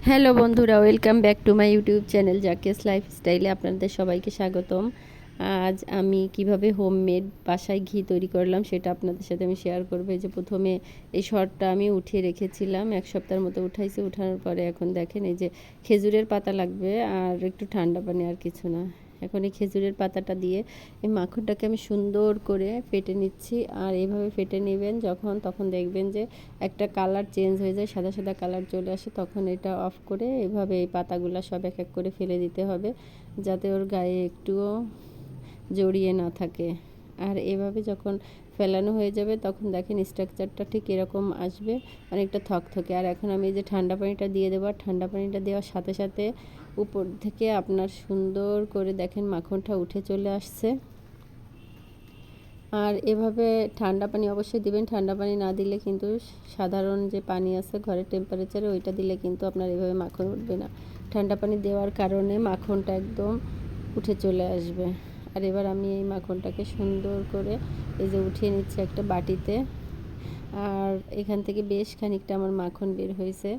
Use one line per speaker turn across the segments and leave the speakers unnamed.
Hello বন্ধুরা, welcome back to my YouTube channel Zakia's লাইফস্টাইলে আপনাদের সবাইকে স্বাগতম। আজ আমি কিভাবে হোমমেড বাসায় ঘি তৈরি করলাম সেটা আপনাদের সাথে আমি শেয়ার করবো। এই যে প্রথমে এই শর্টটা আমি উঠিয়ে রেখেছিলাম, এক সপ্তাহের মতো উঠাইছি। উঠানোর পরে এখন দেখেন এই যে খেজুরের পাতা লাগবে আর একটু ঠান্ডা পানি, আর কিছু না। এখন এই খেজুরের পাতাটা দিয়ে এই মাখনটাকে আমি সুন্দর করে ফেটে নিচ্ছি। আর এইভাবে ফেটে নেবেন যখন, তখন দেখবেন যে একটা কালার চেঞ্জ হয়ে যায়, সাদা সাদা কালার চলে আসে। তখন এটা অফ করে এভাবে এই পাতাগুলো সব এক এক করে ফেলে দিতে হবে, যাতে ওর গায়ে একটুও জড়িয়ে না থাকে। আর এভাবে যখন ফেলানো হয়ে যাবে তখন দেখেন স্ট্রাকচারটা ঠিক এরকম আসবে, অনেকটা থকথকে। আর এখন আমি এই যে ঠান্ডা পানিটা দিয়ে দেবো। ঠান্ডা পানিটা দেওয়ার সাথে সাথে উপর থেকে আপনার সুন্দর করে দেখেন মাখনটা উঠে চলে আসছে। আর এভাবে ঠান্ডা পানি অবশ্যই দিবেন। ঠান্ডা পানি না দিলে কিন্তু সাধারণ যে পানি আছে ঘরের টেম্পারেচারে, ওইটা দিলে কিন্তু আপনার এভাবে মাখন উঠবে না। ঠান্ডা পানি দেওয়ার কারণে মাখনটা একদম উঠে চলে আসবে। আর এবার আমি এই মাখনটাকে সুন্দর করে এই যে উঠিয়ে নিচ্ছি একটা বাটিতে। আর এখান থেকে বেশ খানিকটা আমার মাখন বের হয়েছে।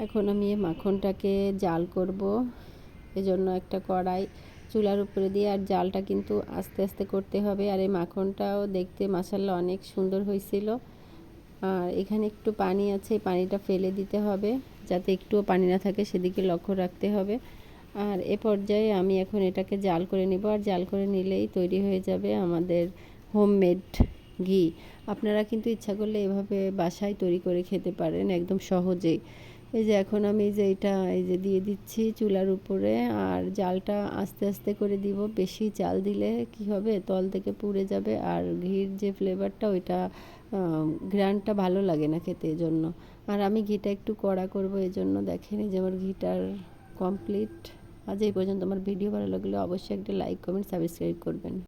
এখন আমি এই মাখনটাকে জাল করব। এজন্য একটা কড়াই চুলার উপরে দিয়ে, আর জালটা কিন্তু আস্তে আস্তে করতে হবে। আর এই মাখনটাও দেখতে মাশাআল্লাহ অনেক সুন্দর হয়েছিল। আর এখানে একটু পানি আছে, এই পানিটা ফেলে দিতে হবে, যাতে একটুও পানি না থাকে সেদিকে লক্ষ্য রাখতে হবে। আর এ পর্যায়ে আমি এখন এটাকে জাল করে নেব। আর জাল করে নিলেই তৈরি হয়ে যাবে আমাদের হোমমেড ঘি। আপনারা কিন্তু ইচ্ছা করলে এভাবে বাসায় তৈরি করে খেতে পারেন একদম সহজেই। এই যে এখন আমি যে এটা এই যে দিয়ে দিচ্ছি চুলার উপরে, আর জালটা আস্তে আস্তে করে দিব। বেশি জাল দিলে কি হবে, তল থেকে পুড়ে যাবে, আর ঘির যে ফ্লেভারটা ওইটা গ্রানটা ভালো লাগে না খেতে, এজন্য। আর আমি ঘিটা একটু কড়া করব, এজন্য দেখেন এই যে আমার ঘিটার কমপ্লিট। আজ এই পর্যন্ত। আমার ভিডিও ভালো লাগলে অবশ্যই একটা লাইক, কমেন্ট, সাবস্ক্রাইব করবেন।